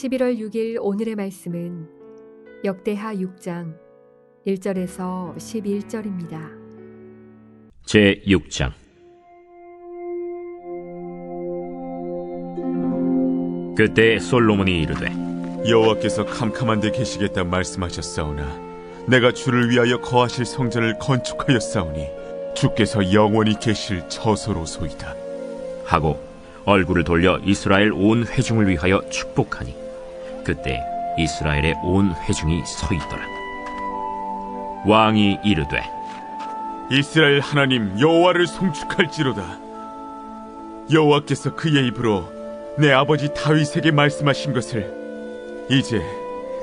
11월 6일 오늘의 말씀은 역대하 6장 1절에서 11절입니다. 제6장. 그때 솔로몬이 이르되, 여호와께서 캄캄한 데 계시겠다 말씀하셨사오나 내가 주를 위하여 거하실 성전을 건축하였사오니 주께서 영원히 계실 처소로소이다 하고 얼굴을 돌려 이스라엘 온 회중을 위하여 축복하니 그때 이스라엘의 온 회중이 서 있더라. 왕이 이르되, 이스라엘 하나님 여호와를 송축할지로다. 여호와께서 그의 입으로 내 아버지 다윗에게 말씀하신 것을 이제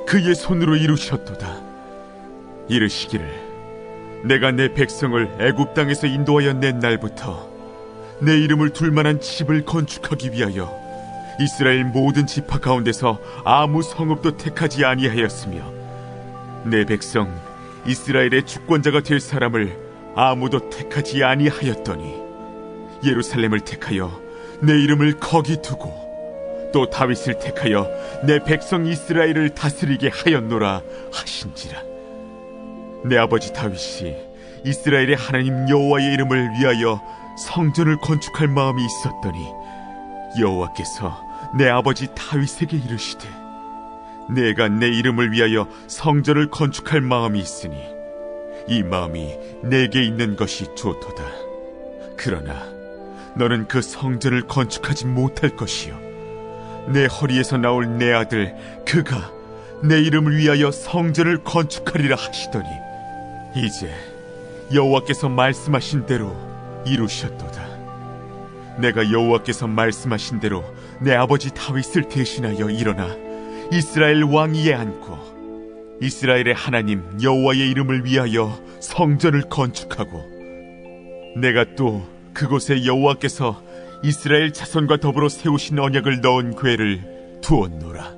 그의 손으로 이루셨도다. 이르시기를 내가 내 백성을 애굽 땅에서 인도하여 낸 날부터 내 이름을 둘 만한 집을 건축하기 위하여 이스라엘 모든 지파 가운데서 아무 성읍도 택하지 아니하였으며 내 백성 이스라엘의 주권자가 될 사람을 아무도 택하지 아니하였더니 예루살렘을 택하여 내 이름을 거기 두고 또 다윗을 택하여 내 백성 이스라엘을 다스리게 하였노라 하신지라. 내 아버지 다윗이 이스라엘의 하나님 여호와의 이름을 위하여 성전을 건축할 마음이 있었더니 여호와께서 내 아버지 다윗에게 이르시되, 내가 내 이름을 위하여 성전을 건축할 마음이 있으니 이 마음이 내게 있는 것이 좋도다. 그러나 너는 그 성전을 건축하지 못할 것이요 내 허리에서 나올 내 아들 그가 내 이름을 위하여 성전을 건축하리라 하시더니 이제 여호와께서 말씀하신 대로 이루셨도다. 내가 여호와께서 말씀하신 대로 내 아버지 다윗을 대신하여 일어나 이스라엘 왕위에 앉고 이스라엘의 하나님 여호와의 이름을 위하여 성전을 건축하고 내가 또 그곳에 여호와께서 이스라엘 자손과 더불어 세우신 언약을 넣은 궤를 두었노라.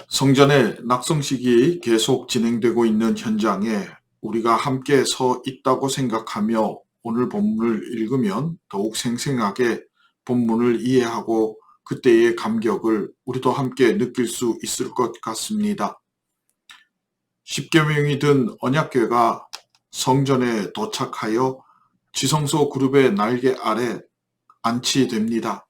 성전의 낙성식이 계속 진행되고 있는 현장에 우리가 함께 서 있다고 생각하며 오늘 본문을 읽으면 더욱 생생하게 본문을 이해하고 그때의 감격을 우리도 함께 느낄 수 있을 것 같습니다. 십계명이 든 언약궤가 성전에 도착하여 지성소 그룹의 날개 아래 안치됩니다.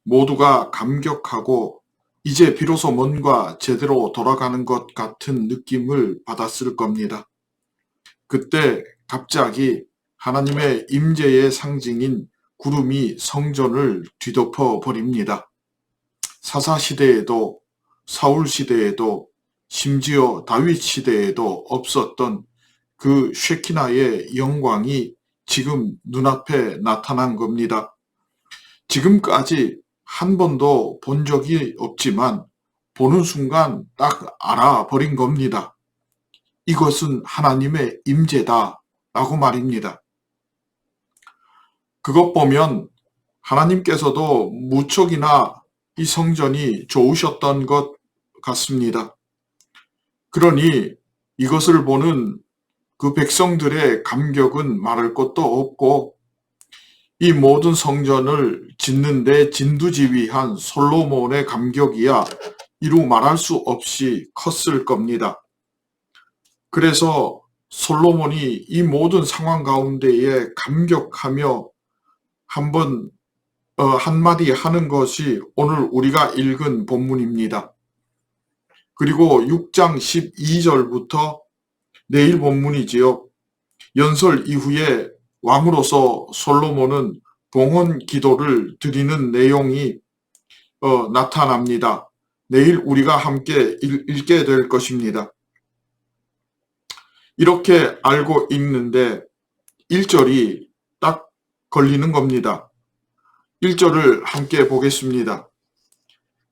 모두가 감격하고 이제 비로소 뭔가 제대로 돌아가는 것 같은 느낌을 받았을 겁니다. 그때 갑자기 하나님의 임재의 상징인 구름이 성전을 뒤덮어 버립니다. 사사시대에도 사울시대에도 심지어 다윗시대에도 없었던 그 쉐키나의 영광이 지금 눈앞에 나타난 겁니다. 지금까지 한 번도 본 적이 없지만 보는 순간 딱 알아버린 겁니다. 이것은 하나님의 임재다 라고 말입니다. 그것 보면 하나님께서도 무척이나 이 성전이 좋으셨던 것 같습니다. 그러니 이것을 보는 그 백성들의 감격은 말할 것도 없고 이 모든 성전을 짓는 데 진두지휘한 솔로몬의 감격이야 이루 말할 수 없이 컸을 겁니다. 그래서 솔로몬이 이 모든 상황 가운데에 감격하며 한마디 하는 것이 오늘 우리가 읽은 본문입니다. 그리고 6장 12절부터 내일 본문이지요. 연설 이후에 왕으로서 솔로몬은 봉헌 기도를 드리는 내용이 나타납니다. 내일 우리가 함께 읽게 될 것입니다. 이렇게 알고 읽는데 1절이 딱 걸리는 겁니다. 1절을 함께 보겠습니다.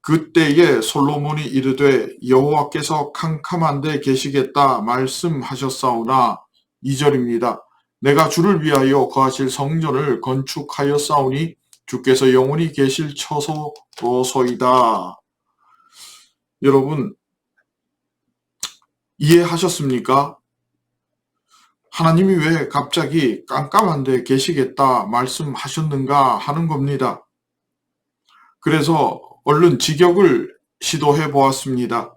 그때에 솔로몬이 이르되 여호와께서 캄캄한 데 계시겠다 말씀하셨사오나 2절입니다. 내가 주를 위하여 거하실 성전을 건축하였사오니 주께서 영원히 계실 처소로소이다. 여러분 이해하셨습니까? 하나님이 왜 갑자기 깜깜한 데 계시겠다 말씀하셨는가 하는 겁니다. 그래서 얼른 직역을 시도해 보았습니다.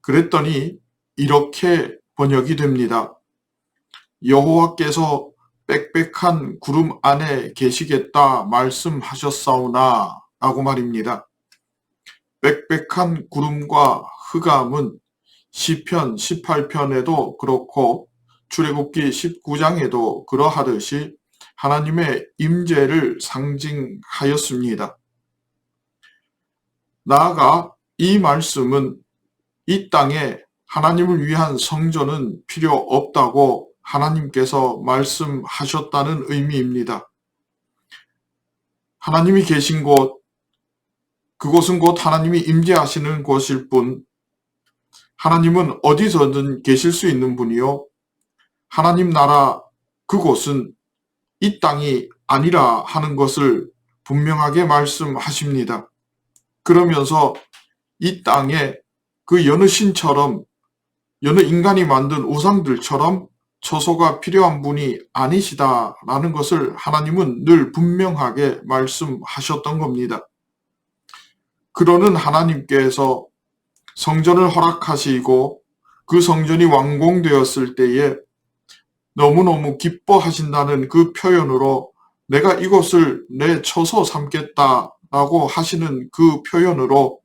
그랬더니 이렇게 번역이 됩니다. 여호와께서 빽빽한 구름 안에 계시겠다 말씀하셨사오나 라고 말입니다. 빽빽한 구름과 흑암은 시편 18편에도 그렇고 출애굽기 19장에도 그러하듯이 하나님의 임재를 상징하였습니다. 나아가 이 말씀은 이 땅에 하나님을 위한 성전은 필요 없다고 하나님께서 말씀하셨다는 의미입니다. 하나님이 계신 곳, 그곳은 곧 하나님이 임재하시는 곳일 뿐, 하나님은 어디서든 계실 수 있는 분이요. 하나님 나라 그곳은 이 땅이 아니라 하는 것을 분명하게 말씀하십니다. 그러면서 이 땅에 그 여느 신처럼, 여느 인간이 만든 우상들처럼 처소가 필요한 분이 아니시다라는 것을 하나님은 늘 분명하게 말씀하셨던 겁니다. 그러는 하나님께서 성전을 허락하시고 그 성전이 완공되었을 때에 너무너무 기뻐하신다는 그 표현으로 내가 이곳을 내 처소 삼겠다라고 하시는 그 표현으로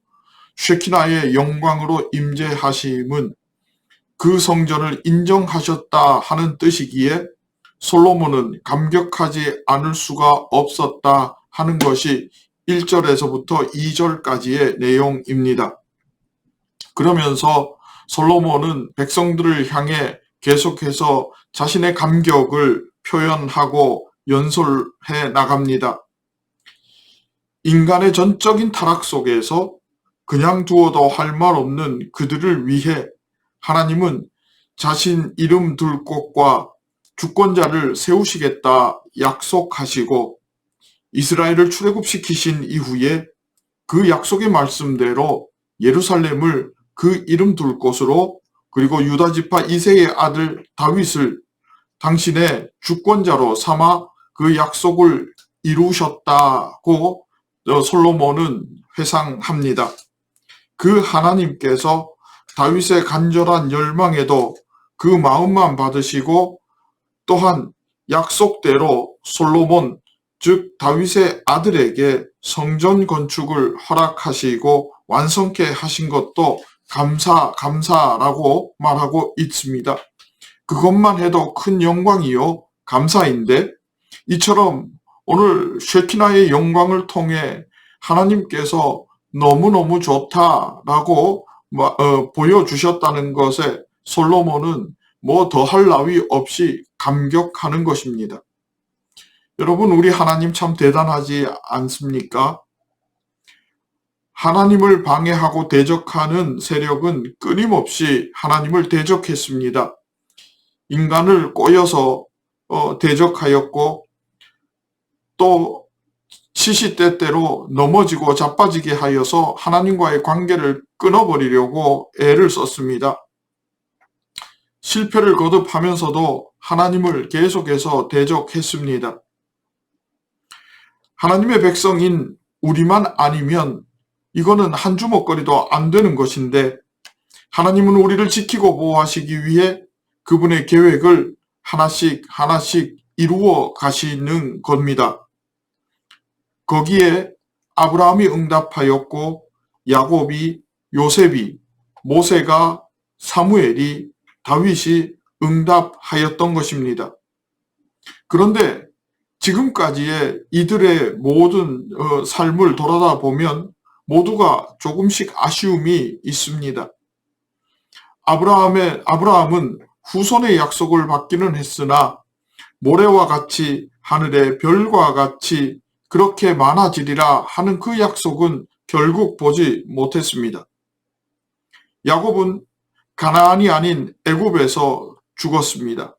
쉐키나의 영광으로 임재하심은 그 성전을 인정하셨다 하는 뜻이기에 솔로몬은 감격하지 않을 수가 없었다 하는 것이 1절에서부터 2절까지의 내용입니다. 그러면서 솔로몬은 백성들을 향해 계속해서 자신의 감격을 표현하고 연설해 나갑니다. 인간의 전적인 타락 속에서 그냥 두어도 할 말 없는 그들을 위해 하나님은 자신 이름 둘 곳과 주권자를 세우시겠다 약속하시고 이스라엘을 출애굽시키신 이후에 그 약속의 말씀대로 예루살렘을 그 이름 둘 곳으로 그리고 유다 지파 이새의 아들 다윗을 당신의 주권자로 삼아 그 약속을 이루셨다고 솔로몬은 회상합니다. 그 하나님께서 다윗의 간절한 열망에도 그 마음만 받으시고 또한 약속대로 솔로몬 즉 다윗의 아들에게 성전 건축을 허락하시고 완성케 하신 것도 감사라고 말하고 있습니다. 그것만 해도 큰 영광이요 감사인데 이처럼 오늘 쉐키나의 영광을 통해 하나님께서 너무너무 좋다라고 보여주셨다는 것에 솔로몬은 뭐 더할 나위 없이 감격하는 것입니다. 여러분, 우리 하나님 참 대단하지 않습니까? 하나님을 방해하고 대적하는 세력은 끊임없이 하나님을 대적했습니다. 인간을 꼬여서 대적하였고 또 시시때때로 넘어지고 자빠지게 하여서 하나님과의 관계를 끊어버리려고 애를 썼습니다. 실패를 거듭하면서도 하나님을 계속해서 대적했습니다. 하나님의 백성인 우리만 아니면 이거는 한 주먹거리도 안 되는 것인데 하나님은 우리를 지키고 보호하시기 위해 그분의 계획을 하나씩 이루어 가시는 겁니다. 거기에 아브라함이 응답하였고 야곱이, 요셉이, 모세가, 사무엘이, 다윗이 응답하였던 것입니다. 그런데 지금까지의 이들의 모든 삶을 돌아다 보면 모두가 조금씩 아쉬움이 있습니다. 아브라함은 후손의 약속을 받기는 했으나 모래와 같이 하늘의 별과 같이 그렇게 많아지리라 하는 그 약속은 결국 보지 못했습니다. 야곱은 가나안이 아닌 애굽에서 죽었습니다.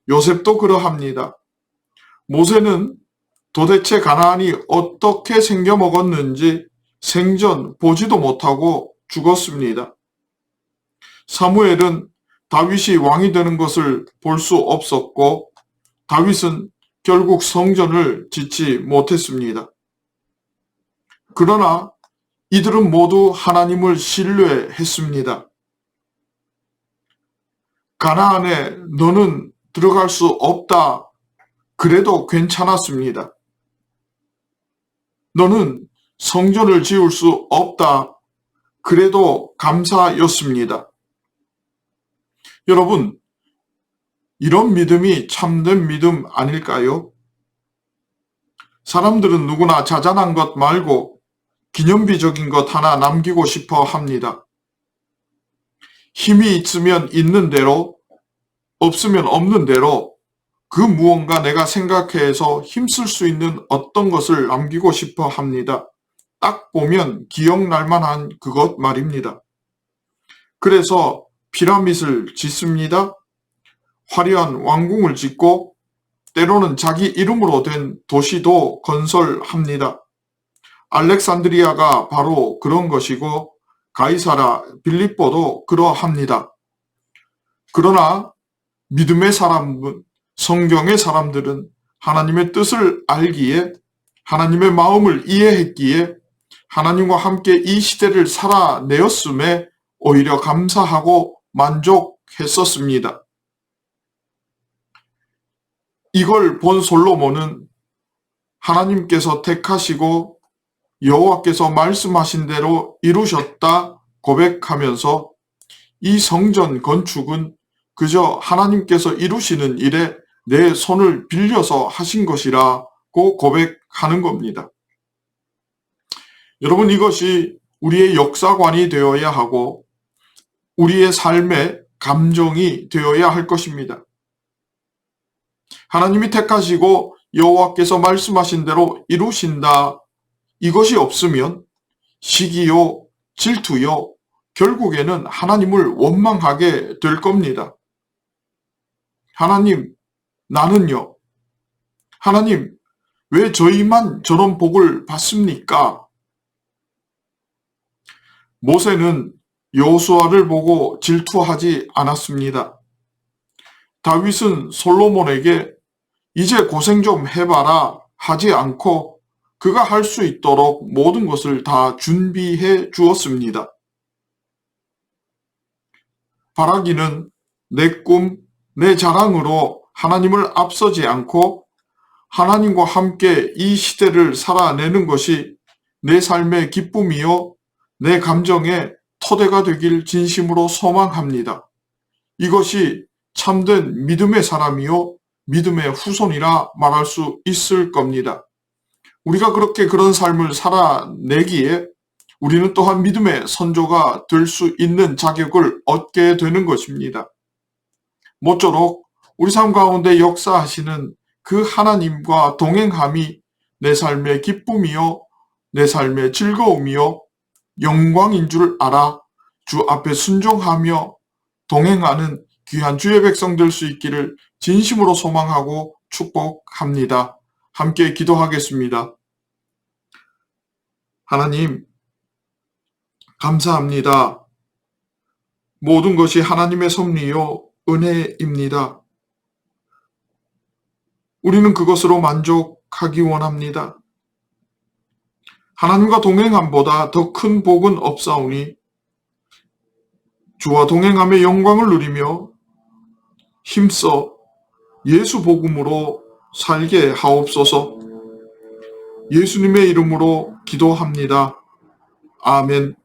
요셉도 그러합니다. 모세는 도대체 가나안이 어떻게 생겨먹었는지 생전 보지도 못하고 죽었습니다. 사무엘은 다윗이 왕이 되는 것을 볼 수 없었고 다윗은 결국 성전을 짓지 못했습니다. 그러나 이들은 모두 하나님을 신뢰했습니다. 가나안에 너는 들어갈 수 없다. 그래도 괜찮았습니다. 너는 성전을 지을 수 없다. 그래도 감사였습니다. 여러분, 이런 믿음이 참된 믿음 아닐까요? 사람들은 누구나 자잘한 것 말고 기념비적인 것 하나 남기고 싶어 합니다. 힘이 있으면 있는 대로, 없으면 없는 대로 그 무언가 내가 생각해서 힘쓸 수 있는 어떤 것을 남기고 싶어 합니다. 딱 보면 기억날 만한 그것 말입니다. 그래서 피라밋을 짓습니다. 화려한 왕궁을 짓고 때로는 자기 이름으로 된 도시도 건설합니다. 알렉산드리아가 바로 그런 것이고 가이사라, 빌립보도 그러합니다. 그러나 믿음의 사람은, 성경의 사람들은 하나님의 뜻을 알기에, 하나님의 마음을 이해했기에 하나님과 함께 이 시대를 살아내었음에 오히려 감사하고 만족했었습니다. 이걸 본 솔로몬은 하나님께서 택하시고 여호와께서 말씀하신 대로 이루셨다 고백하면서 이 성전 건축은 그저 하나님께서 이루시는 일에 내 손을 빌려서 하신 것이라고 고백하는 겁니다. 여러분, 이것이 우리의 역사관이 되어야 하고 우리의 삶의 감정이 되어야 할 것입니다. 하나님이 택하시고 여호와께서 말씀하신 대로 이루신다. 이것이 없으면 시기요, 질투요, 결국에는 하나님을 원망하게 될 겁니다. 하나님, 나는요? 하나님, 왜 저희만 저런 복을 받습니까? 모세는 여호수아를 보고 질투하지 않았습니다. 다윗은 솔로몬에게 이제 고생 좀 해봐라 하지 않고 그가 할 수 있도록 모든 것을 다 준비해 주었습니다. 바라기는 내 꿈, 내 자랑으로 하나님을 앞서지 않고 하나님과 함께 이 시대를 살아내는 것이 내 삶의 기쁨이요, 내 감정의 토대가 되길 진심으로 소망합니다. 이것이 참된 믿음의 사람이요, 믿음의 후손이라 말할 수 있을 겁니다. 우리가 그렇게 그런 삶을 살아내기에 우리는 또한 믿음의 선조가 될 수 있는 자격을 얻게 되는 것입니다. 모쪼록 우리 삶 가운데 역사하시는 그 하나님과 동행함이 내 삶의 기쁨이요, 내 삶의 즐거움이요, 영광인 줄 알아 주 앞에 순종하며 동행하는 귀한 주의 백성 될 수 있기를 진심으로 소망하고 축복합니다. 함께 기도하겠습니다. 하나님, 감사합니다. 모든 것이 하나님의 섭리요, 은혜입니다. 우리는 그것으로 만족하기 원합니다. 하나님과 동행함보다 더 큰 복은 없사오니 주와 동행함의 영광을 누리며 힘써 예수 복음으로 살게 하옵소서. 예수님의 이름으로 기도합니다. 아멘.